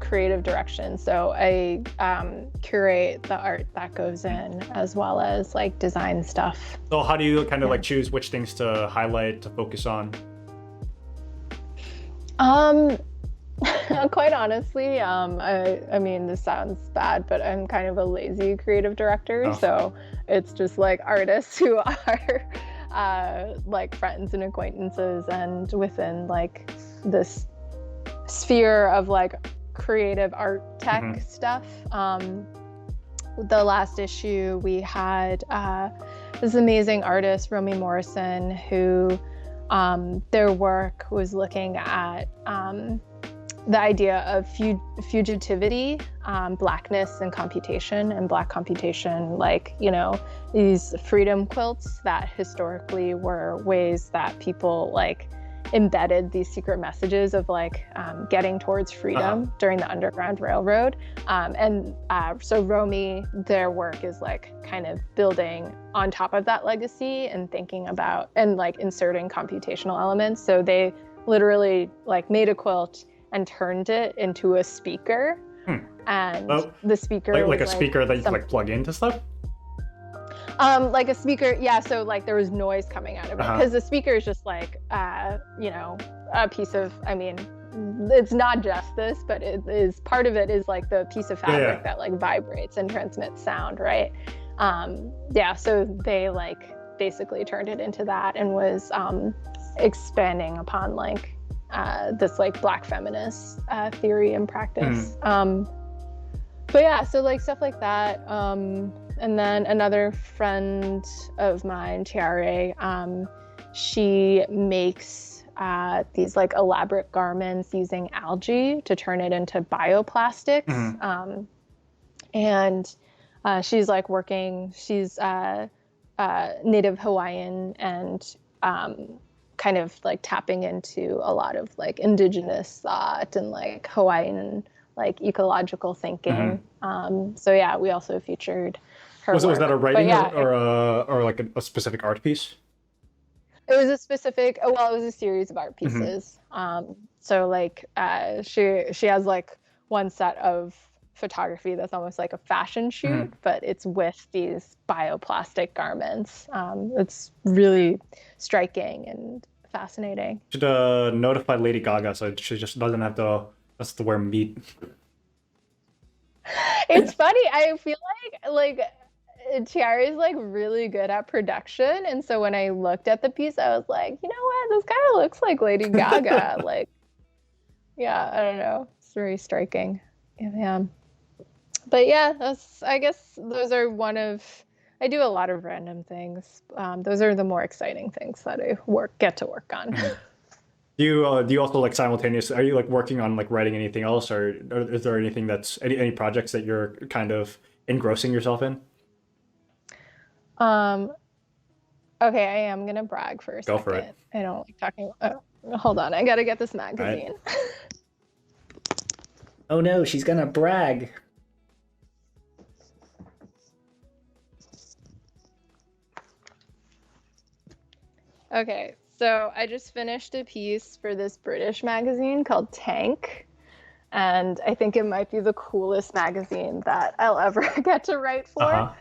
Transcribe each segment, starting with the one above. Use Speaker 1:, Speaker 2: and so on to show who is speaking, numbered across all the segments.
Speaker 1: creative direction. So I curate the art that goes in, as well as like design stuff.
Speaker 2: So how do you kind of like choose which things to highlight, to focus on?
Speaker 1: Quite honestly, I mean, this sounds bad, but I'm kind of a lazy creative director.
Speaker 2: Oh.
Speaker 1: So it's just like artists who are like friends and acquaintances, and within like this sphere of like creative art tech stuff. The last issue we had this amazing artist, Romy Morrison, who their work was looking at the idea of fugitivity, blackness and computation, and black computation, like, you know, these freedom quilts that historically were ways that people like embedded these secret messages of like getting towards freedom during the Underground Railroad. So Romy, their work is like kind of building on top of that legacy and thinking about and like inserting computational elements. So they literally like made a quilt and turned it into a speaker. And the speaker
Speaker 2: like a speaker that you can like plug into stuff?
Speaker 1: Like a speaker, yeah, so like there was noise coming out of it, because the speaker is just like you know, a piece of, I mean, it's not just this, but it is, part of it is like the piece of fabric that like vibrates and transmits sound, right? So they like basically turned it into that, and was expanding upon like this like Black feminist theory and practice. But yeah, so like stuff like that. And then another friend of mine, Xiaowei, she makes these like elaborate garments using algae to turn it into bioplastics. And she's like working, she's Native Hawaiian, and kind of like tapping into a lot of like indigenous thought and like Hawaiian like ecological thinking. So yeah, we also featured her
Speaker 2: was
Speaker 1: work.
Speaker 2: that a writing or like a specific art piece?
Speaker 1: It was a specific, well, it was a series of art pieces. So like she has like one set of photography that's almost like a fashion shoot, but it's with these bioplastic garments. It's really striking and fascinating.
Speaker 2: Should notify Lady Gaga so she just doesn't have to wear meat.
Speaker 1: It's funny, I feel like Tiara is like really good at production, and so when I looked at the piece, I was like, you know what, this kind of looks like Lady Gaga. Like, yeah, I don't know, it's very striking. Yeah, but yeah, I guess those are one of, I do a lot of random things. Those are the more exciting things that I get to work on.
Speaker 2: Do you also like simultaneously, are you like working on like writing anything else, or is there anything that's any projects that you're kind of engrossing yourself in?
Speaker 1: Okay, I am gonna brag for a second.
Speaker 2: Go for it.
Speaker 1: I don't like talking about, hold on, I gotta get this magazine.
Speaker 2: Right.
Speaker 3: Oh no, she's gonna brag.
Speaker 1: Okay, so I just finished a piece for this British magazine called Tank, and I think it might be the coolest magazine that I'll ever get to write for.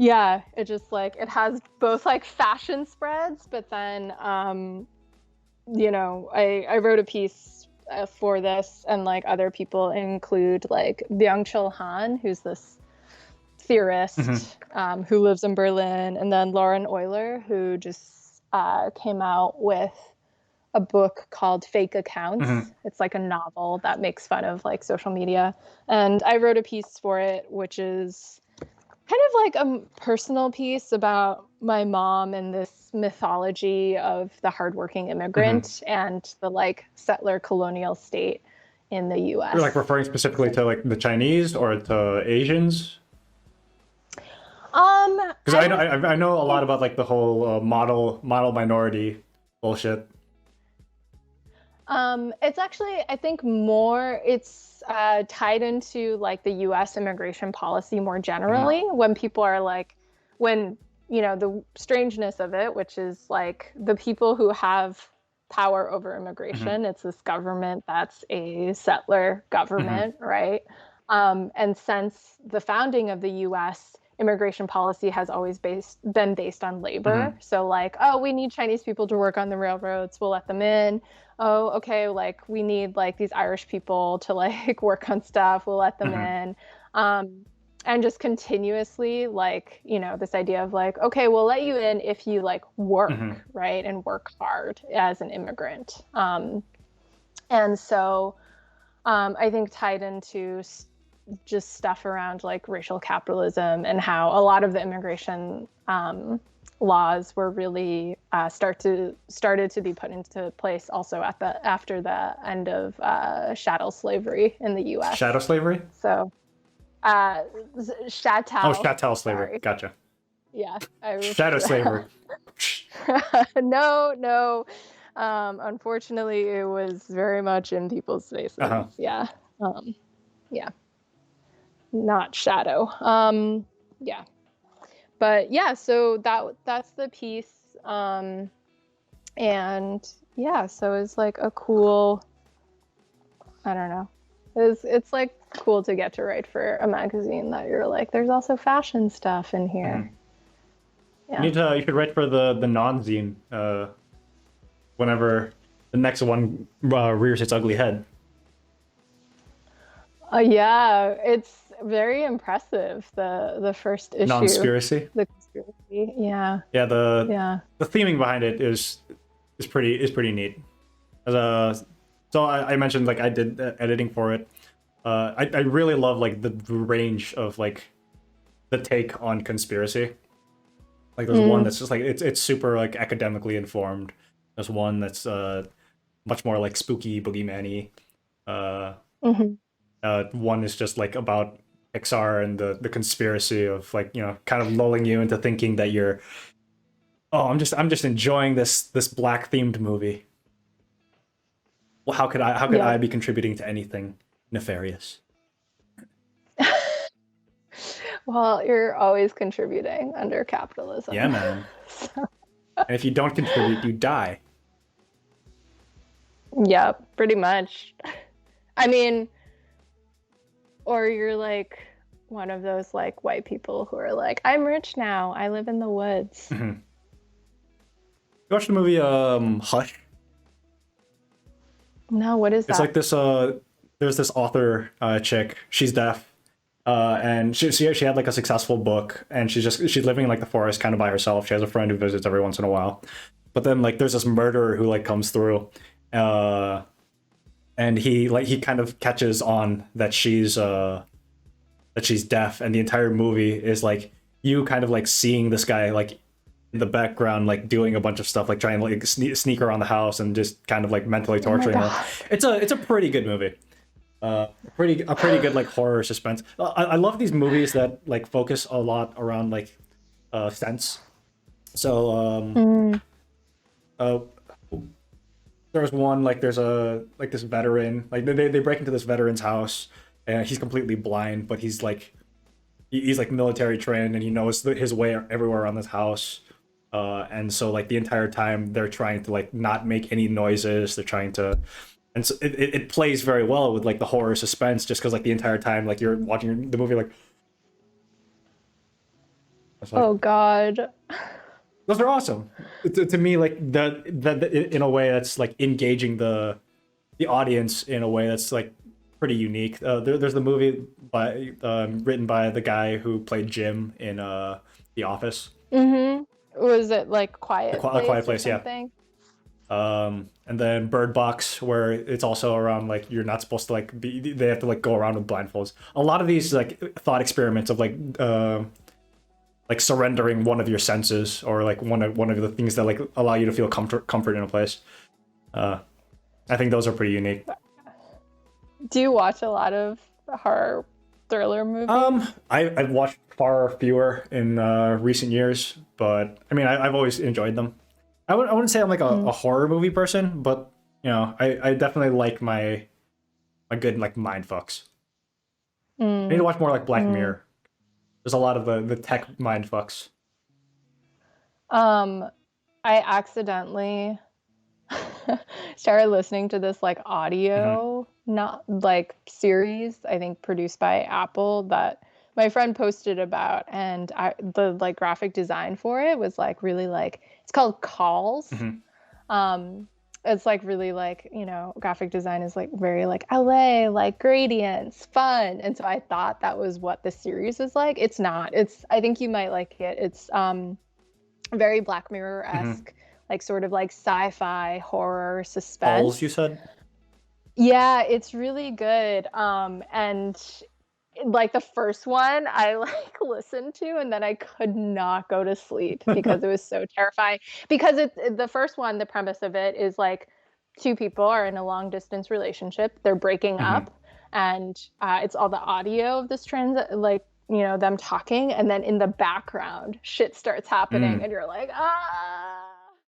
Speaker 1: Yeah, it just like, it has both like fashion spreads, but then you know, I wrote a piece for this, and like other people include like Byung-Chul Han, who's this theorist who lives in Berlin, and then Lauren Euler, who just came out with a book called Fake Accounts. It's like a novel that makes fun of like social media, and I wrote a piece for it, which is kind of like a personal piece about my mom and this mythology of the hardworking immigrant and the like settler colonial state in the U.S.
Speaker 2: You're like referring specifically to like the Chinese or to Asians? Because I know a lot about like the whole model minority bullshit.
Speaker 1: It's actually, I think more, it's tied into like the U.S. immigration policy more generally, when people are like, when, you know, the strangeness of it, which is like the people who have power over immigration. It's this government that's a settler government, right? And since the founding of the US, immigration policy has always been based on labor. So like, oh, we need Chinese people to work on the railroads, we'll let them in. Oh, okay, like we need like these Irish people to like work on stuff, we'll let them in. And just continuously like, you know, this idea of like, okay, we'll let you in if you like work, right? And work hard as an immigrant. And so I think tied into just stuff around like racial capitalism and how a lot of the immigration laws were really started to be put into place also after the end of chattel slavery in the U.S.
Speaker 2: Shadow slavery?
Speaker 1: So chattel.
Speaker 2: Oh, chattel slavery.
Speaker 1: Sorry.
Speaker 2: Gotcha.
Speaker 1: Yeah.
Speaker 2: Shadow slavery.
Speaker 1: No. Unfortunately, it was very much in people's faces. Yeah. Yeah. Not shadow. Yeah. But yeah, so that's the piece. And yeah, so it's like a cool, I don't know. It's like cool to get to write for a magazine that you're like, there's also fashion stuff in here. Yeah.
Speaker 2: You should write for the non-zine whenever the next one rears its ugly head.
Speaker 1: Yeah, it's very impressive. The first issue.
Speaker 2: Non-conspiracy.
Speaker 1: The conspiracy. Yeah.
Speaker 2: Yeah. The theming behind it is pretty neat. So I mentioned like I did editing for it. I really love like the range of like the take on conspiracy. Like there's one that's just like it's super like academically informed. There's one that's much more like spooky, boogeyman-y. One is just like about Pixar and the conspiracy of like, you know, kind of lulling you into thinking that you're, oh, I'm just enjoying this black themed movie. Well, how could I be contributing to anything nefarious?
Speaker 1: Well, you're always contributing under capitalism.
Speaker 2: Yeah, man. And if you don't contribute, you die.
Speaker 1: Yeah, pretty much. I mean, or you're like one of those like white people who are like, I'm rich now, I live in the woods.
Speaker 2: You watched the movie Hush?
Speaker 1: No, what is that?
Speaker 2: It's like this there's this author chick, she's deaf. And she had like a successful book, and she's living in like the forest kind of by herself. She has a friend who visits every once in a while, but then like there's this murderer who like comes through, and he kind of catches on that she's deaf, and the entire movie is like you kind of like seeing this guy like in the background like doing a bunch of stuff, like trying to like sneak around the house and just kind of like mentally torturing her. It's a pretty good movie. A pretty good like horror suspense. I love these movies that like focus a lot around like sense. So there was one like there's this veteran, like they break into this veteran's house, and he's completely blind, but he's like military trained, and he knows his way everywhere around this house. And so like the entire time they're trying to like not make any noises. They're trying to. And so it plays very well with like the horror suspense, just because like the entire time like you're watching the movie like,
Speaker 1: oh god,
Speaker 2: those are awesome. To me, like that in a way that's like engaging the audience in a way that's like pretty unique. There's the movie written by the guy who played Jim in The Office.
Speaker 1: Was it like Quiet Place?
Speaker 2: Yeah. And then Bird Box, where it's also around like you're not supposed to like they have to like go around with blindfolds. A lot of these like thought experiments of like surrendering one of your senses, or like one of the things that like allow you to feel comfort in a place. I think those are pretty unique.
Speaker 1: Do you watch a lot of horror thriller movies?
Speaker 2: I've watched far fewer in recent years, but I mean I've always enjoyed them. I wouldn't say I'm like a horror movie person, but you know, I definitely like my good like mind fucks. I need to watch more like Black Mirror. There's a lot of the tech mind fucks.
Speaker 1: I accidentally started listening to this like audio, not like series, I think produced by Apple that my friend posted about, and the like graphic design for it was like really like it's called Calls. It's like really like, you know, graphic design is like very like LA, like gradients, fun. And so I thought that was what the series is like. It's not. It's I think you might like it. It's very Black Mirror-esque, like sort of like sci-fi horror suspense.
Speaker 2: Calls, you said?
Speaker 1: Yeah, it's really good. And like the first one I like listened to and then I could not go to sleep because it was so terrifying. Because the first one, the premise of it is like two people are in a long distance relationship. They're breaking up, and it's all the audio of this like, you know, them talking, and then in the background shit starts happening and you're like, ah.